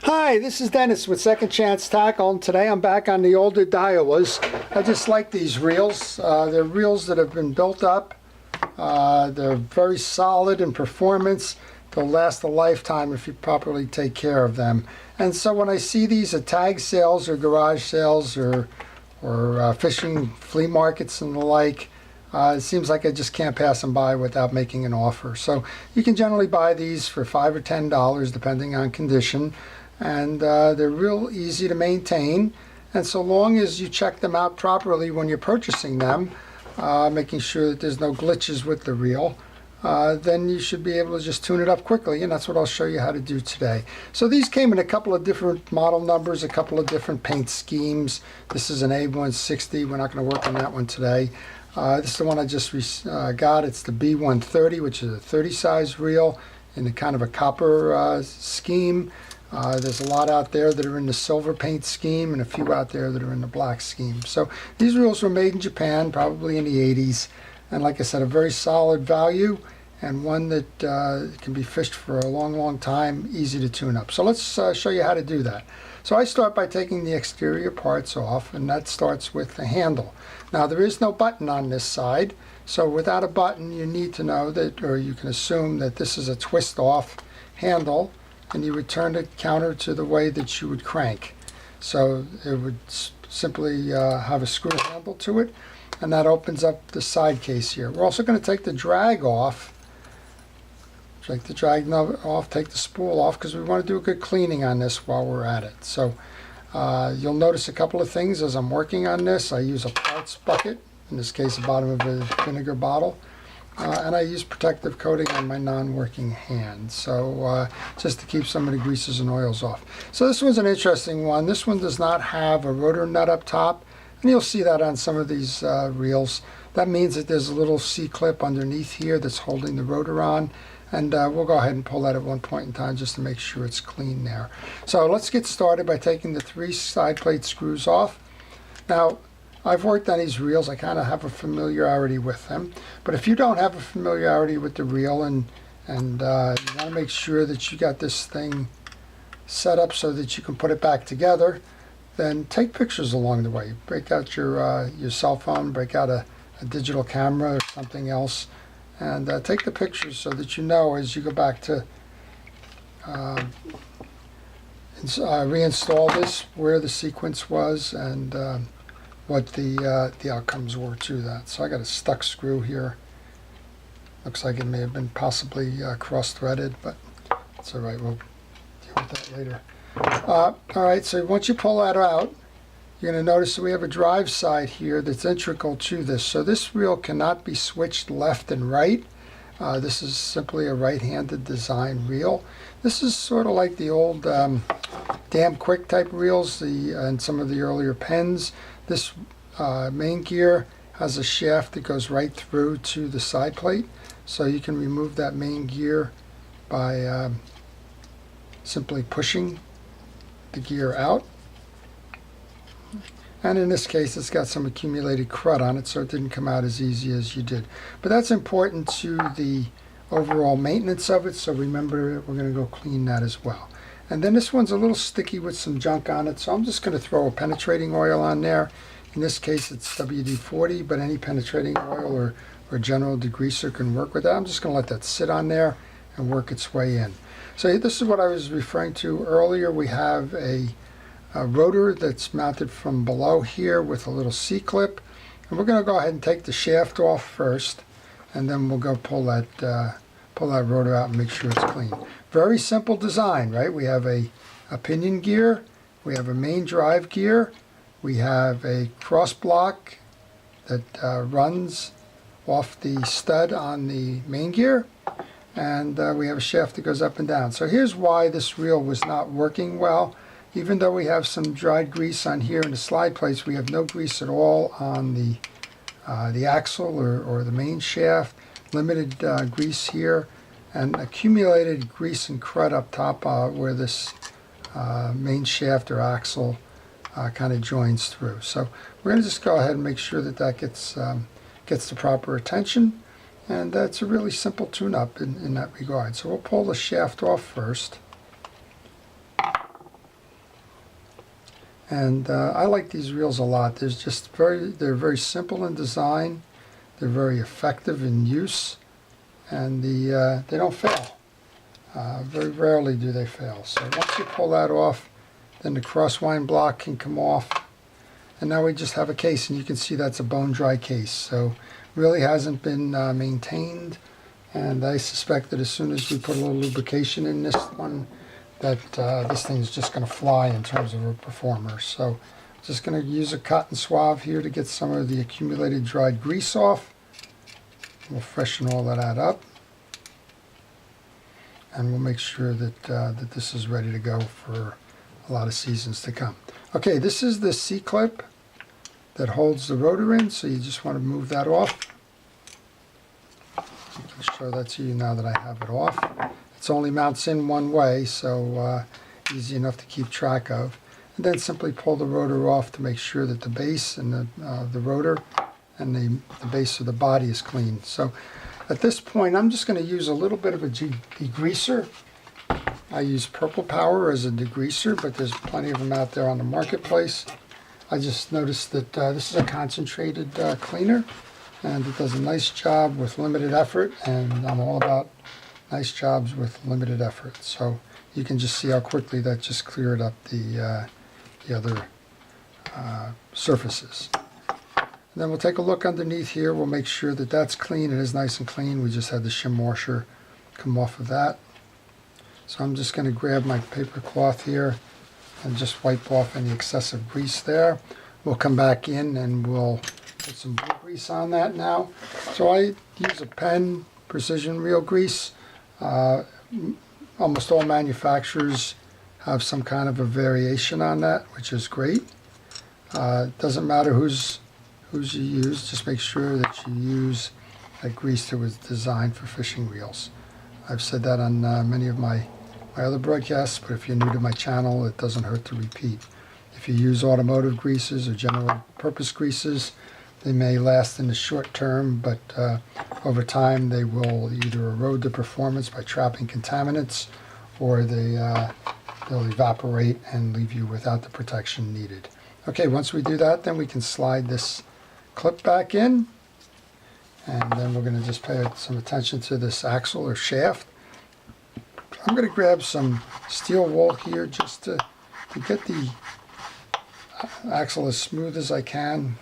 Hi, this is Dennis with Second Chance Tackle, and today I'm back on the older Daiwas. I just like these reels. They're reels that have been built up. They're very solid in performance. They'll last a lifetime if you properly take care of them. And so when I see these at tag sales or garage sales or fishing flea markets and the like, it seems like I just can't pass them by without making an offer. So you can generally buy these for $5 or $10 depending on condition. And they're real easy to maintain, and so long as you check them out properly when you're purchasing them, making sure that there's no glitches with the reel, then you should be able to just tune it up quickly, and that's what I'll show you how to do today. So these came in a couple of different model numbers, a couple of different paint schemes. This is an A160. We're not going to work on that one today. This is the one I just got. It's the B-130, which is a 30 size reel in a kind of a copper scheme. There's a lot out there that are in the silver paint scheme and a few out there that are in the black scheme. So these reels were made in Japan, probably in the 80s. And like I said, a very solid value and one that can be fished for a long, long time, easy to tune up. So let's show you how to do that. So I start by taking the exterior parts off, and that starts with the handle. Now there is no button on this side, so without a button you need to know that, or you can assume that this is a twist off handle, and you would turn the counter to the way that you would crank. So it would simply have a screw handle to it, and that opens up the side case here. We're also going to take the drag off. Take the drag knob off, take the spool off, because we want to do a good cleaning on this while we're at it. So you'll notice a couple of things as I'm working on this. I use a parts bucket, in this case the bottom of a vinegar bottle. And I use protective coating on my non-working hand, so just to keep some of the greases and oils off. So this one's an interesting one. This one does not have a rotor nut up top, and you'll see that on some of these reels. That means that there's a little C-clip underneath here that's holding the rotor on, and we'll go ahead and pull that at one point in time just to make sure it's clean there. So let's get started by taking the 3 side plate screws off. Now, I've worked on these reels. I kind of have a familiarity with them. But if you don't have a familiarity with the reel and you want to make sure that you got this thing set up so that you can put it back together, then take pictures along the way. Break out your cell phone, break out a digital camera or something else, and take the pictures so that you know as you go back to reinstall this where the sequence was and what the outcomes were to that. So I got a stuck screw here. Looks like it may have been possibly cross-threaded, but it's all right. We'll deal with that later. All right, so once you pull that out, you're going to notice that we have a drive side here that's integral to this. So this reel cannot be switched left and right. This is simply a right-handed design reel. This is sort of like the old Damn Quick type reels and some of the earlier pens. This main gear has a shaft that goes right through to the side plate, so you can remove that main gear by simply pushing the gear out. And in this case, it's got some accumulated crud on it, so it didn't come out as easy as you did. But that's important to the overall maintenance of it, so remember we're going to go clean that as well. And then this one's a little sticky with some junk on it, so I'm just going to throw a penetrating oil on there. In this case, it's WD-40, but any penetrating oil or general degreaser can work with that. I'm just going to let that sit on there and work its way in. So this is what I was referring to earlier. We have a rotor that's mounted from below here with a little C-clip. And we're going to go ahead and take the shaft off first, and then we'll go pull that rotor out and make sure it's clean. Very simple design, right? We have a pinion gear, we have a main drive gear, we have a cross block that runs off the stud on the main gear, and we have a shaft that goes up and down. So here's why this reel was not working well. Even though we have some dried grease on here in the slide plates, we have no grease at all on the axle or the main shaft. Limited grease here, and accumulated grease and crud up top where this main shaft or axle kind of joins through. So we're going to just go ahead and make sure that that gets the proper attention, and that's a really simple tune-up in that regard. So we'll pull the shaft off first. And I like these reels a lot. They're very simple in design. They're very effective in use, and they don't fail. Very rarely do they fail. So once you pull that off, then the crosswind block can come off. And now we just have a case, and you can see that's a bone dry case. So really hasn't been maintained. And I suspect that as soon as we put a little lubrication in this one, that this thing is just going to fly in terms of a performer. So just going to use a cotton swab here to get some of the accumulated dried grease off. We'll freshen all of that up. And we'll make sure that, that this is ready to go for a lot of seasons to come. Okay, this is the C-clip that holds the rotor in, so you just want to move that off. I can show that to you now that I have it off. It only mounts in one way, so easy enough to keep track of. And then simply pull the rotor off to make sure that the base and the rotor and the base of the body is clean. So at this point, I'm just going to use a little bit of a degreaser. I use Purple Power as a degreaser, but there's plenty of them out there on the marketplace. I just noticed that this is a concentrated cleaner, and it does a nice job with limited effort, and I'm all about nice jobs with limited effort. So you can just see how quickly that just cleared up the other surfaces. And then we'll take a look underneath here. We'll make sure that that's clean. It is nice and clean. We just had the shim washer come off of that. So I'm just going to grab my paper cloth here and just wipe off any excessive grease there. We'll come back in and we'll put some blue grease on that now. So I use a Penn precision reel grease. Almost all manufacturers have some kind of a variation on that, which is great. It doesn't matter whose you use, just make sure that you use a grease that was designed for fishing reels. I've said that on many of my other broadcasts, but if you're new to my channel, it doesn't hurt to repeat. If you use automotive greases or general purpose greases, they may last in the short term, but over time they will either erode the performance by trapping contaminants, or they'll evaporate and leave you without the protection needed. Okay, once we do that, then we can slide this clip back in, and then we're going to just pay some attention to this axle or shaft. I'm going to grab some steel wool here just to get the axle as smooth as I can.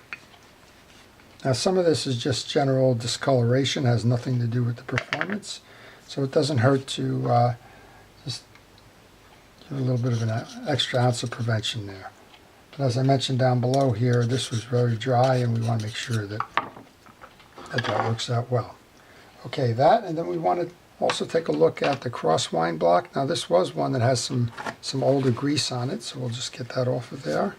Now some of this is just general discoloration, has nothing to do with the performance, so it doesn't hurt to just give a little bit of an extra ounce of prevention there. But as I mentioned down below here, this was very dry, and we want to make sure that that works out well. Okay, that, and then we want to also take a look at the crosswind block. Now this was one that has some older grease on it, so we'll just get that off of there.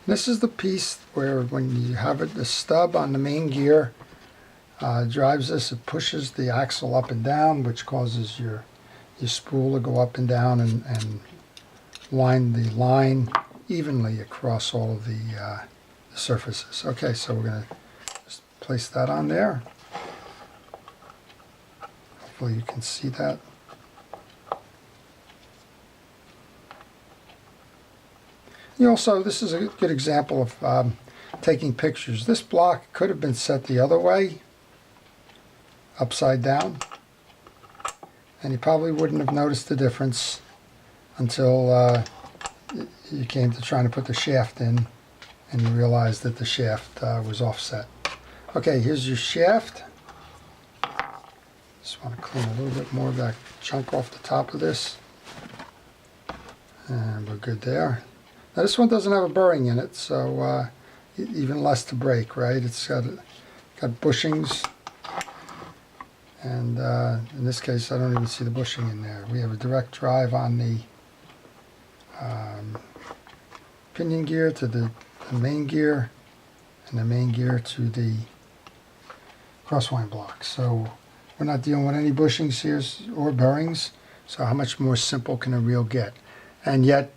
This is the piece where when you have the stub on the main gear drives this, it pushes the axle up and down, which causes your spool to go up and down and line the line evenly across all of the surfaces. Okay, so we're going to just place that on there. Hopefully you can see that. This is a good example of taking pictures. This block could have been set the other way, upside down, and you probably wouldn't have noticed the difference until you came to trying to put the shaft in, and you realized that the shaft was offset. Okay, here's your shaft. Just want to clean a little bit more of that chunk off the top of this, and we're good there. Now this one doesn't have a burring in it, so even less to break, right? It's got bushings, and in this case I don't even see the bushing in there. We have a direct drive on the pinion gear to the main gear, and the main gear to the crosswind block. So we're not dealing with any bushings here or bearings, so how much more simple can a reel get? And yet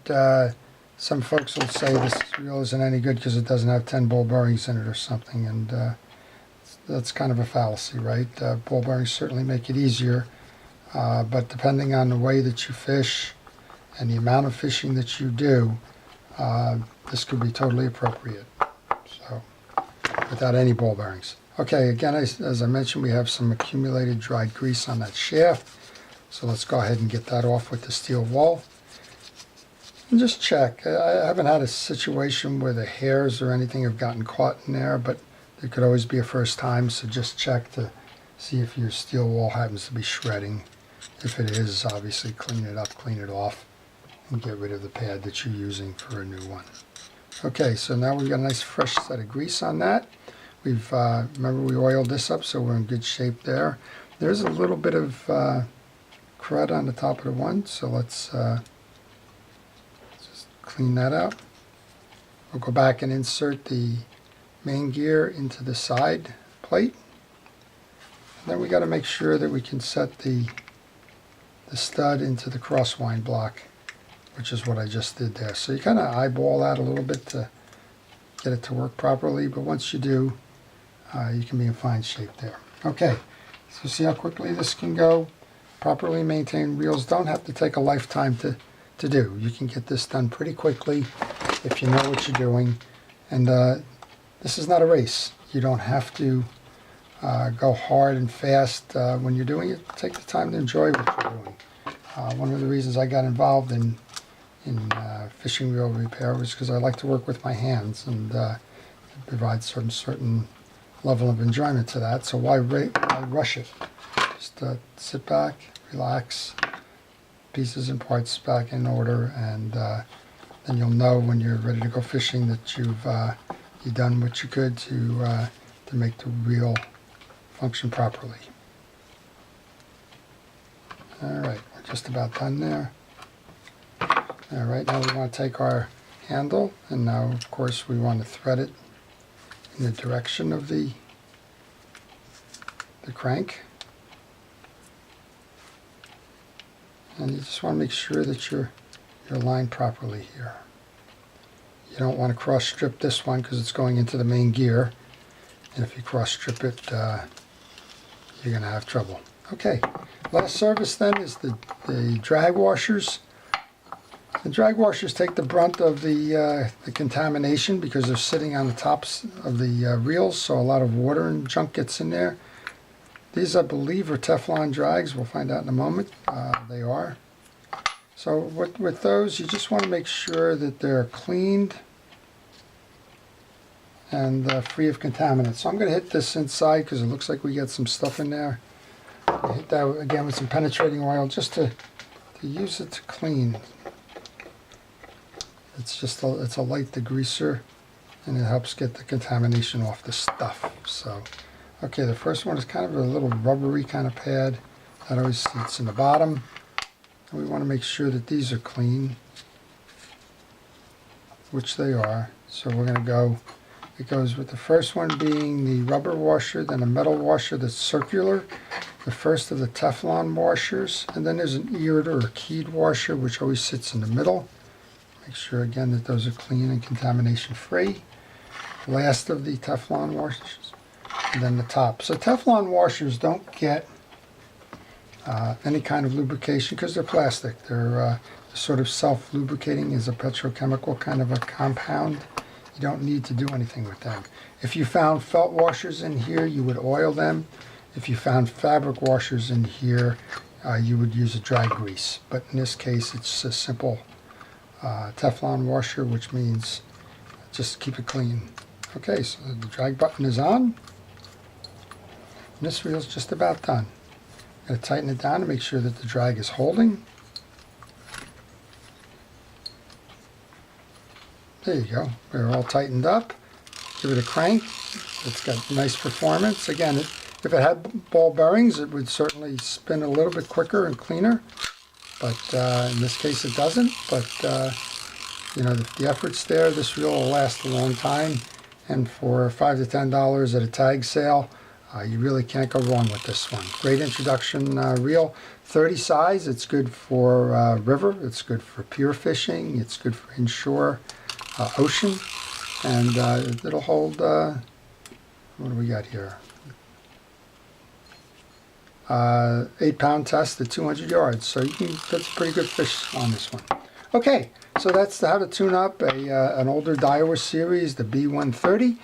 some folks will say this reel isn't any good because it doesn't have 10 ball bearings in it or something, and that's kind of a fallacy, right? Ball bearings certainly make it easier, but depending on the way that you fish and the amount of fishing that you do, this could be totally appropriate. So, without any ball bearings. Okay, again, as I mentioned, we have some accumulated dried grease on that shaft. So let's go ahead and get that off with the steel wool. And just check. I haven't had a situation where the hairs or anything have gotten caught in there, but there could always be a first time, so just check to see if your steel wool happens to be shredding. If it is, obviously clean it up, clean it off, and get rid of the pad that you're using for a new one. Okay, so now we've got a nice fresh set of grease on that. We've remember we oiled this up, so we're in good shape there. There's a little bit of crud on the top of the one, so let's just clean that out. We'll go back and insert the main gear into the side plate. And then we got to make sure that we can set the stud into the crosswind block, which is what I just did there. So you kind of eyeball that a little bit to get it to work properly, but once you do, you can be in fine shape there. Okay, so see how quickly this can go. Properly maintained reels don't have to take a lifetime to do. You can get this done pretty quickly if you know what you're doing. And this is not a race. You don't have to go hard and fast when you're doing it. Take the time to enjoy what you're doing. One of the reasons I got involved in fishing reel repair was because I like to work with my hands, and it provides some certain level of enjoyment to that. So why rush it? Just sit back, relax, pieces and parts back in order, and then you'll know when you're ready to go fishing that you've done what you could to make the reel function properly. All right, we're just about done there. All right, now we want to take our handle, and now of course we want to thread it in the direction of the crank. And you just want to make sure that you're aligned properly here. You don't want to cross strip this one because it's going into the main gear, and if you cross strip it, you're going to have trouble. Okay, last service then is the drag washers. The drag washers take the brunt of the contamination because they're sitting on the tops of the reels, so a lot of water and junk gets in there. These, I believe, are Teflon drags. We'll find out in a moment. They are. So with those, you just want to make sure that they're cleaned and free of contaminants. So I'm going to hit this inside because it looks like we got some stuff in there. I hit that again with some penetrating oil just to use it to clean. It's just it's a light degreaser, and it helps get the contamination off the stuff. So, okay, the first one is kind of a little rubbery kind of pad that always sits in the bottom. And we want to make sure that these are clean, which they are. So we're going to go, it goes with the first one being the rubber washer, then a metal washer that's circular, the first of the Teflon washers, and then there's an eared or a keyed washer which always sits in the middle. Make sure again that those are clean and contamination free. Last of the Teflon washers, and then the top. So Teflon washers don't get any kind of lubrication because they're plastic. They're sort of self-lubricating, is a petrochemical kind of a compound. You don't need to do anything with them. If you found felt washers in here, you would oil them. If you found fabric washers in here, you would use a dry grease. But in this case, it's a simple Teflon washer, which means just keep it clean. Okay, so the drag button is on. And this reel's just about done. Got to tighten it down to make sure that the drag is holding. There you go. We're all tightened up. Give it a crank. It's got nice performance. Again, if it had ball bearings, it would certainly spin a little bit quicker and cleaner. But in this case, it doesn't. But you know, the effort's there. This reel will last a long time. And for $5 to $10 at a tag sale, you really can't go wrong with this one. Great introduction reel. 30 size. It's good for river. It's good for pier fishing. It's good for inshore ocean. And it'll hold, what do we got here? 8-pound test at 200 yards. So you can get some pretty good fish on this one. Okay, so that's how to tune up an older Daiwa series, the B-130.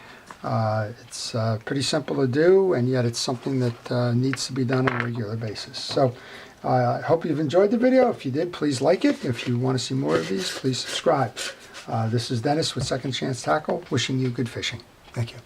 It's pretty simple to do, and yet it's something that needs to be done on a regular basis. So I hope you've enjoyed the video. If you did, please like it. If you want to see more of these, please subscribe. This is Dennis with Second Chance Tackle, wishing you good fishing. Thank you.